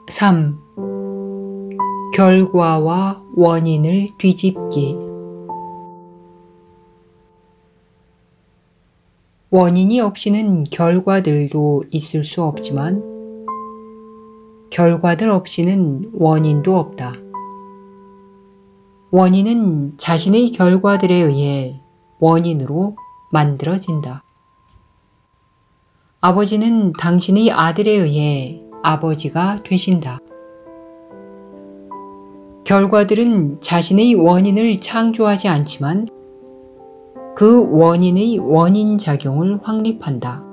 3. 결과와 원인을 뒤집기. 원인이 없이는 결과들도 있을 수 없지만 결과들 없이는 원인도 없다. 원인은 자신의 결과들에 의해 원인으로 만들어진다. 아버지는 당신의 아들에 의해 아버지가 되신다. 결과들은 자신의 원인을 창조하지 않지만 그 원인의 원인작용을 확립한다.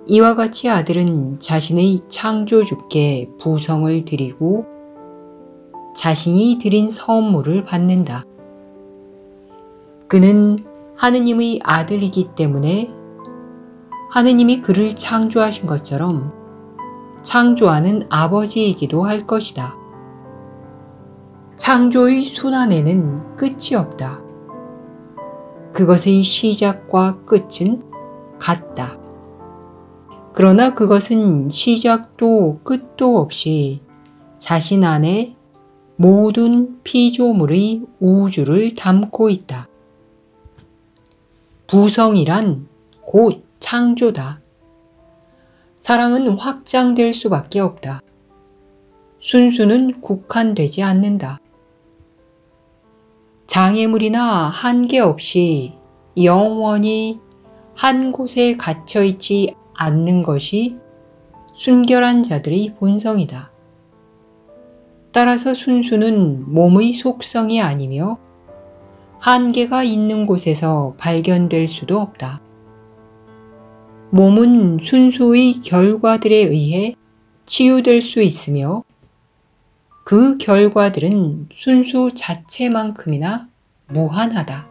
이와 같이 아들은 자신의 창조주께 부성을 드리고 자신이 드린 선물을 받는다. 그는 하느님의 아들이기 때문에 하느님이 그를 창조하신 것처럼 창조하는 아버지이기도 할 것이다. 창조의 순환에는 끝이 없다. 그것의 시작과 끝은 같다. 그러나 그것은 시작도 끝도 없이 자신 안에 모든 피조물의 우주를 담고 있다. 부성이란 곧 창조다. 사랑은 확장될 수밖에 없다. 순수는 국한되지 않는다. 장애물이나 한계 없이 영원히 한 곳에 갇혀있지 않는 것이 순결한 자들의 본성이다. 따라서 순수는 몸의 속성이 아니며 한계가 있는 곳에서 발견될 수도 없다. 몸은 순수의 결과들에 의해 치유될 수 있으며 그 결과들은 순수 자체만큼이나 무한하다.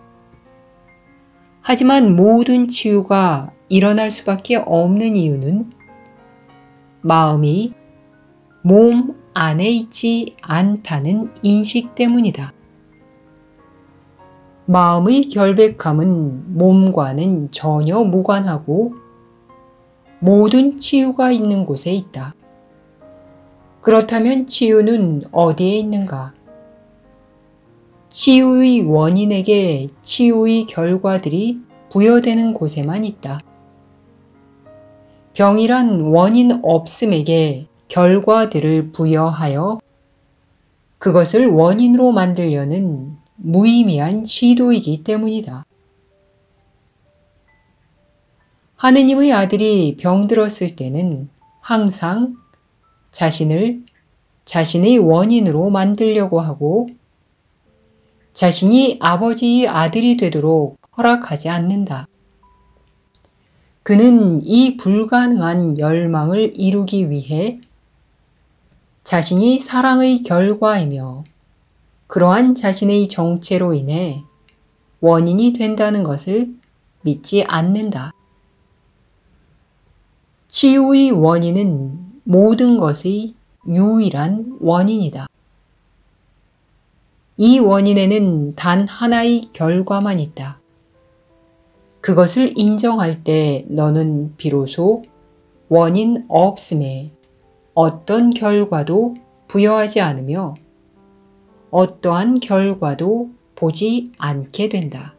하지만 모든 치유가 일어날 수밖에 없는 이유는 마음이 몸 안에 있지 않다는 인식 때문이다. 마음의 결백함은 몸과는 전혀 무관하고 모든 치유가 있는 곳에 있다. 그렇다면 치유는 어디에 있는가? 치유의 원인에게 치유의 결과들이 부여되는 곳에만 있다. 병이란 원인 없음에게 결과들을 부여하여 그것을 원인으로 만들려는 무의미한 시도이기 때문이다. 하느님의 아들이 병들었을 때는 항상 자신을 자신의 원인으로 만들려고 하고 자신이 아버지의 아들이 되도록 허락하지 않는다. 그는 이 불가능한 열망을 이루기 위해 자신이 사랑의 결과이며 그러한 자신의 정체로 인해 원인이 된다는 것을 믿지 않는다. 치유의 원인은 모든 것의 유일한 원인이다. 이 원인에는 단 하나의 결과만 있다. 그것을 인정할 때 너는 비로소 원인 없음에 어떤 결과도 부여하지 않으며 어떠한 결과도 보지 않게 된다.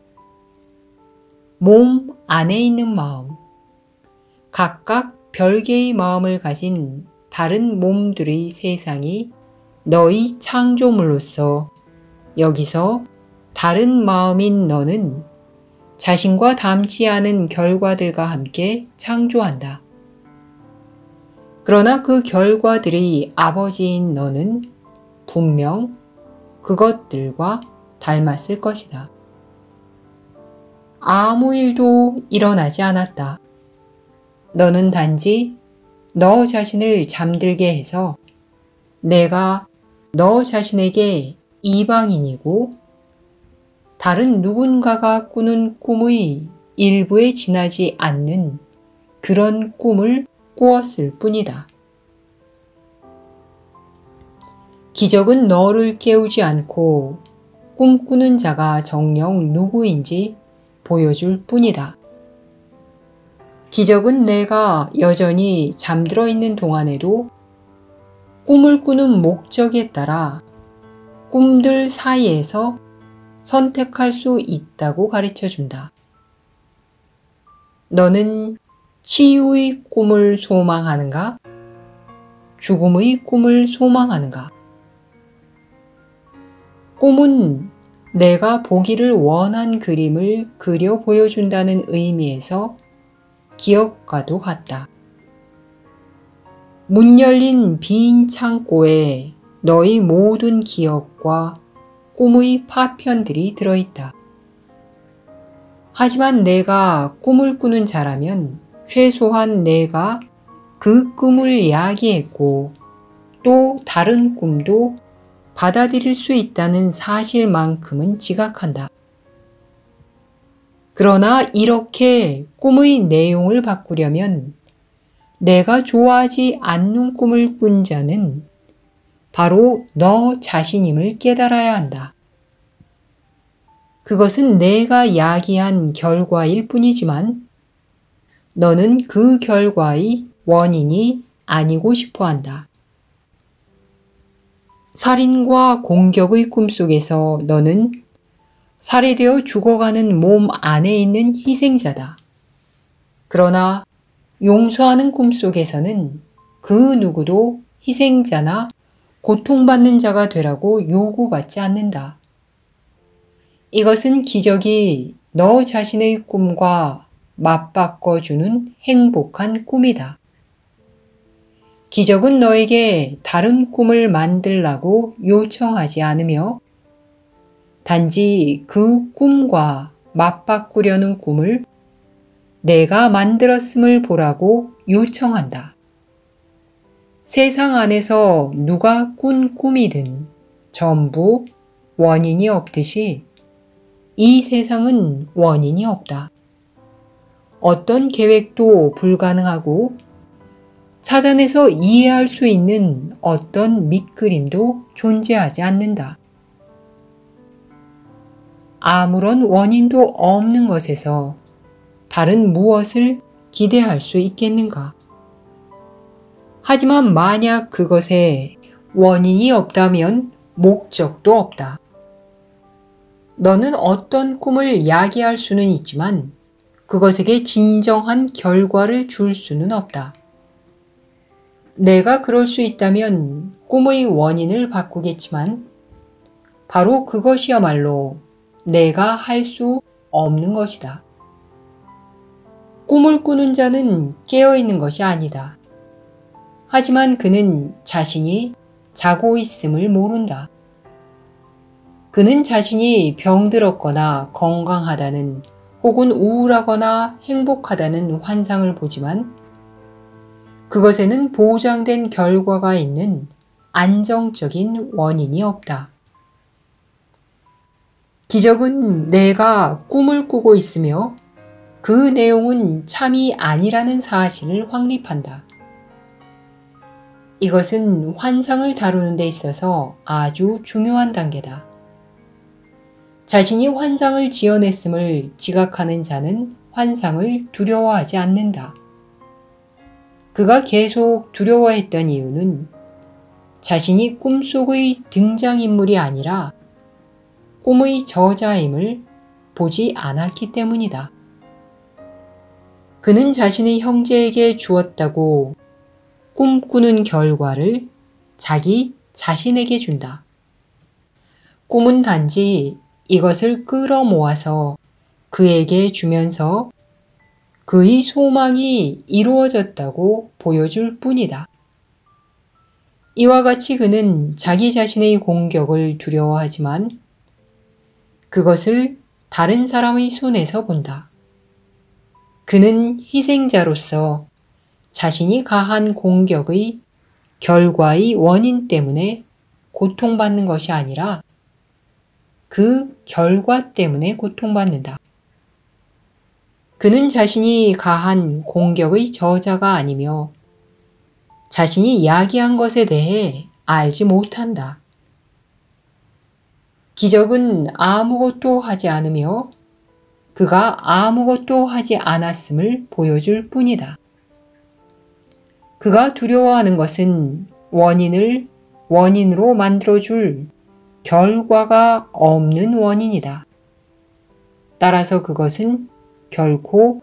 몸 안에 있는 마음, 각각 별개의 마음을 가진 다른 몸들의 세상이 너의 창조물로서 여기서 다른 마음인 너는 자신과 닮지 않은 결과들과 함께 창조한다. 그러나 그 결과들의 아버지인 너는 분명 그것들과 닮았을 것이다. 아무 일도 일어나지 않았다. 너는 단지 너 자신을 잠들게 해서 내가 너 자신에게 이방인이고 다른 누군가가 꾸는 꿈의 일부에 지나지 않는 그런 꿈을 꾸었을 뿐이다. 기적은 너를 깨우지 않고 꿈꾸는 자가 정녕 누구인지 보여줄 뿐이다. 기적은 내가 여전히 잠들어 있는 동안에도 꿈을 꾸는 목적에 따라 꿈들 사이에서 선택할 수 있다고 가르쳐 준다. 너는 치유의 꿈을 소망하는가? 죽음의 꿈을 소망하는가? 꿈은 내가 보기를 원한 그림을 그려 보여준다는 의미에서 기억과도 같다. 문 열린 빈 창고에 너의 모든 기억과 꿈의 파편들이 들어있다. 하지만 내가 꿈을 꾸는 자라면 최소한 내가 그 꿈을 야기했고 또 다른 꿈도 받아들일 수 있다는 사실만큼은 지각한다. 그러나 이렇게 꿈의 내용을 바꾸려면 내가 좋아하지 않는 꿈을 꾼 자는 바로 너 자신임을 깨달아야 한다. 그것은 내가 야기한 결과일 뿐이지만 너는 그 결과의 원인이 아니고 싶어 한다. 살인과 공격의 꿈속에서 너는 살해되어 죽어가는 몸 안에 있는 희생자다. 그러나 용서하는 꿈속에서는 그 누구도 희생자나 고통받는 자가 되라고 요구받지 않는다. 이것은 기적이 너 자신의 꿈과 맞바꿔주는 행복한 꿈이다. 기적은 너에게 다른 꿈을 만들라고 요청하지 않으며 단지 그 꿈과 맞바꾸려는 꿈을 내가 만들었음을 보라고 요청한다. 세상 안에서 누가 꾼 꿈이든 전부 원인이 없듯이 이 세상은 원인이 없다. 어떤 계획도 불가능하고 찾아내서 이해할 수 있는 어떤 밑그림도 존재하지 않는다. 아무런 원인도 없는 것에서 다른 무엇을 기대할 수 있겠는가? 하지만 만약 그것에 원인이 없다면 목적도 없다. 너는 어떤 꿈을 야기할 수는 있지만 그것에게 진정한 결과를 줄 수는 없다. 내가 그럴 수 있다면 꿈의 원인을 바꾸겠지만 바로 그것이야말로 내가 할 수 없는 것이다. 꿈을 꾸는 자는 깨어있는 것이 아니다. 하지만 그는 자신이 자고 있음을 모른다. 그는 자신이 병들었거나 건강하다는 혹은 우울하거나 행복하다는 환상을 보지만 그것에는 보장된 결과가 있는 안정적인 원인이 없다. 기적은 내가 꿈을 꾸고 있으며 그 내용은 참이 아니라는 사실을 확립한다. 이것은 환상을 다루는 데 있어서 아주 중요한 단계다. 자신이 환상을 지어냈음을 지각하는 자는 환상을 두려워하지 않는다. 그가 계속 두려워했던 이유는 자신이 꿈속의 등장인물이 아니라 꿈의 저자임을 보지 않았기 때문이다. 그는 자신의 형제에게 주었다고 꿈꾸는 결과를 자기 자신에게 준다. 꿈은 단지 이것을 끌어모아서 그에게 주면서 그의 소망이 이루어졌다고 보여줄 뿐이다. 이와 같이 그는 자기 자신의 공격을 두려워하지만 그것을 다른 사람의 손에서 본다. 그는 희생자로서 자신이 가한 공격의 결과의 원인 때문에 고통받는 것이 아니라 그 결과 때문에 고통받는다. 그는 자신이 가한 공격의 저자가 아니며 자신이 야기한 것에 대해 알지 못한다. 기적은 아무것도 하지 않으며 그가 아무것도 하지 않았음을 보여줄 뿐이다. 그가 두려워하는 것은 원인을 원인으로 만들어줄 결과가 없는 원인이다. 따라서 그것은 결코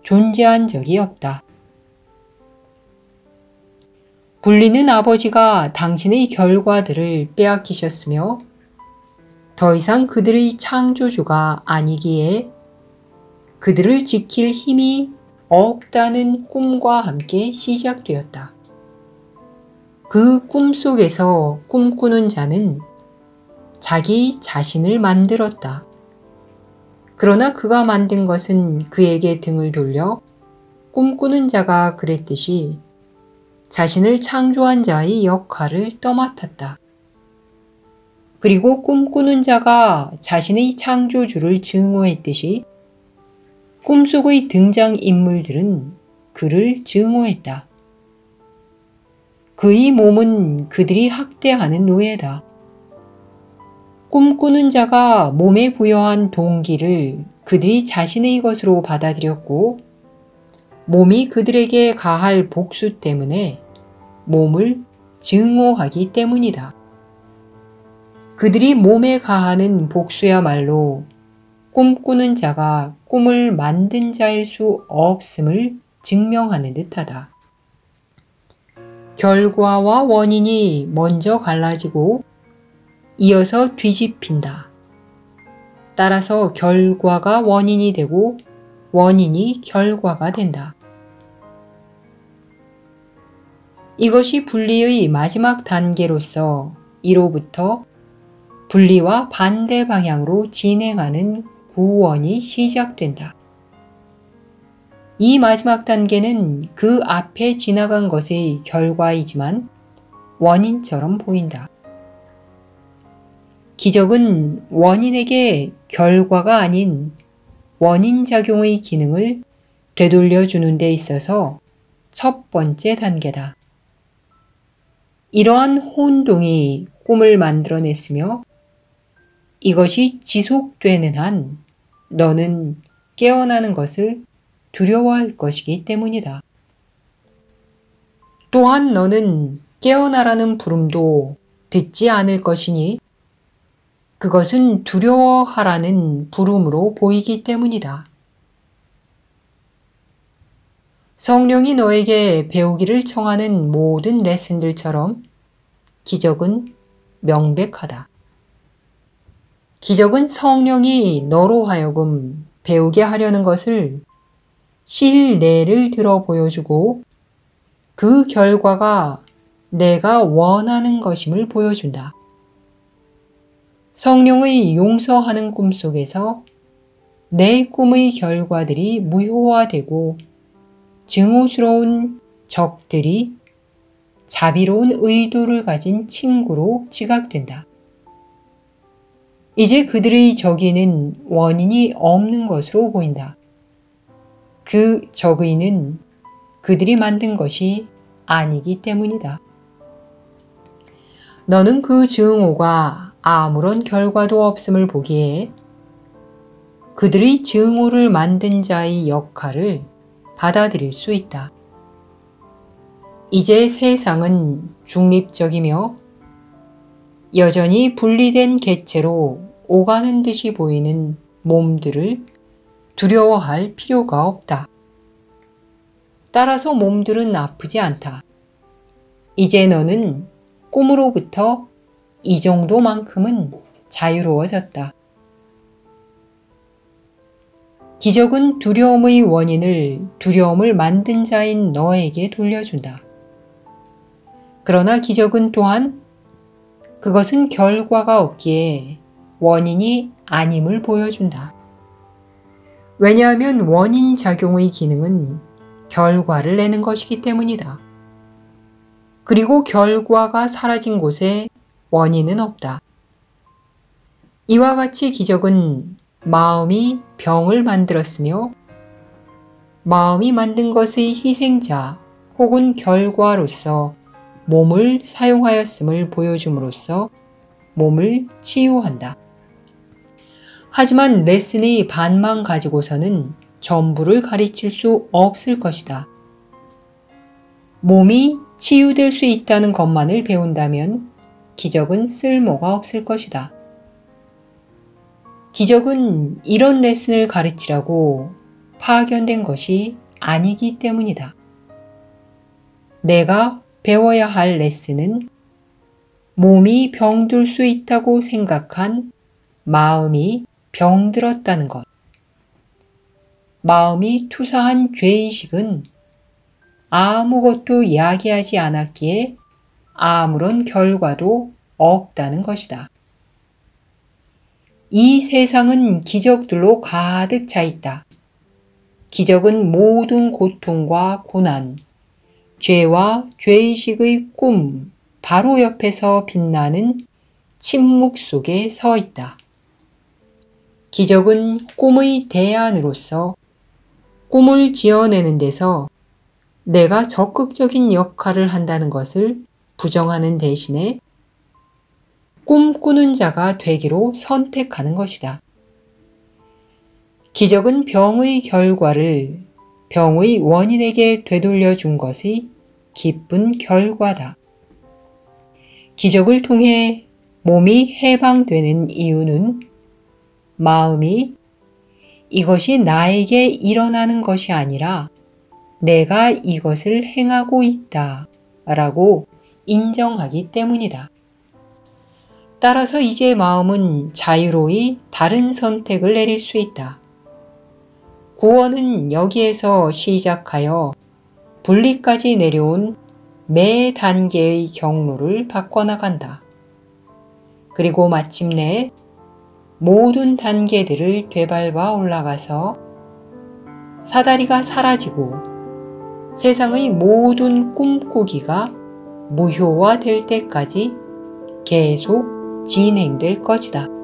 존재한 적이 없다. 불리는 아버지가 당신의 결과들을 빼앗기셨으며 더 이상 그들의 창조주가 아니기에 그들을 지킬 힘이 없다는 꿈과 함께 시작되었다. 그 꿈 속에서 꿈꾸는 자는 자기 자신을 만들었다. 그러나 그가 만든 것은 그에게 등을 돌려 꿈꾸는 자가 그랬듯이 자신을 창조한 자의 역할을 떠맡았다. 그리고 꿈꾸는 자가 자신의 창조주를 증오했듯이 꿈속의 등장인물들은 그를 증오했다. 그의 몸은 그들이 학대하는 노예다. 꿈꾸는 자가 몸에 부여한 동기를 그들이 자신의 것으로 받아들였고 몸이 그들에게 가할 복수 때문에 몸을 증오하기 때문이다. 그들이 몸에 가하는 복수야말로 꿈꾸는 자가 꿈을 만든 자일 수 없음을 증명하는 듯하다. 결과와 원인이 먼저 갈라지고 이어서 뒤집힌다. 따라서 결과가 원인이 되고 원인이 결과가 된다. 이것이 분리의 마지막 단계로서 이로부터 분리와 반대 방향으로 진행하는 구원이 시작된다. 이 마지막 단계는 그 앞에 지나간 것의 결과이지만 원인처럼 보인다. 기적은 원인에게 결과가 아닌 원인작용의 기능을 되돌려주는 데 있어서 첫 번째 단계다. 이러한 혼동이 꿈을 만들어냈으며 이것이 지속되는 한 너는 깨어나는 것을 두려워할 것이기 때문이다. 또한 너는 깨어나라는 부름도 듣지 않을 것이니 그것은 두려워하라는 부름으로 보이기 때문이다. 성령이 너에게 배우기를 청하는 모든 레슨들처럼 기적은 명백하다. 기적은 성령이 너로 하여금 배우게 하려는 것을 실내를 들어 보여주고 그 결과가 내가 원하는 것임을 보여준다. 성령의 용서하는 꿈 속에서 내 꿈의 결과들이 무효화되고 증오스러운 적들이 자비로운 의도를 가진 친구로 지각된다. 이제 그들의 적의는 원인이 없는 것으로 보인다. 그 적의는 그들이 만든 것이 아니기 때문이다. 너는 그 증오가 아무런 결과도 없음을 보기에 그들의 증오를 만든 자의 역할을 받아들일 수 있다. 이제 세상은 중립적이며 여전히 분리된 객체로 오가는 듯이 보이는 몸들을 두려워할 필요가 없다. 따라서 몸들은 아프지 않다. 이제 너는 꿈으로부터 이 정도만큼은 자유로워졌다. 기적은 두려움의 원인을 두려움을 만든 자인 너에게 돌려준다. 그러나 기적은 또한 그것은 결과가 없기에 원인이 아님을 보여준다. 왜냐하면 원인 작용의 기능은 결과를 내는 것이기 때문이다. 그리고 결과가 사라진 곳에 원인은 없다. 이와 같이 기적은 마음이 병을 만들었으며 마음이 만든 것의 희생자 혹은 결과로서 몸을 사용하였음을 보여줌으로써 몸을 치유한다. 하지만 레슨의 반만 가지고서는 전부를 가르칠 수 없을 것이다. 몸이 치유될 수 있다는 것만을 배운다면 기적은 쓸모가 없을 것이다. 기적은 이런 레슨을 가르치라고 파견된 것이 아니기 때문이다. 내가 배워야 할 레슨은 몸이 병들 수 있다고 생각한 마음이 병들었다는 것. 마음이 투사한 죄의식은 아무것도 이야기하지 않았기에 아무런 결과도 없다는 것이다. 이 세상은 기적들로 가득 차 있다. 기적은 모든 고통과 고난, 죄와 죄의식의 꿈, 바로 옆에서 빛나는 침묵 속에 서 있다. 기적은 꿈의 대안으로서 꿈을 지어내는 데서 내가 적극적인 역할을 한다는 것을 부정하는 대신에 꿈꾸는 자가 되기로 선택하는 것이다. 기적은 병의 결과를 병의 원인에게 되돌려 준 것의 기쁜 결과다. 기적을 통해 몸이 해방되는 이유는 마음이 이것이 나에게 일어나는 것이 아니라 내가 이것을 행하고 있다 라고 인정하기 때문이다. 따라서 이제 마음은 자유로이 다른 선택을 내릴 수 있다. 구원은 여기에서 시작하여 분리까지 내려온 매 단계의 경로를 바꿔나간다. 그리고 마침내 모든 단계들을 되밟아 올라가서 사다리가 사라지고 세상의 모든 꿈꾸기가 무효화될 때까지 계속 진행될 것이다.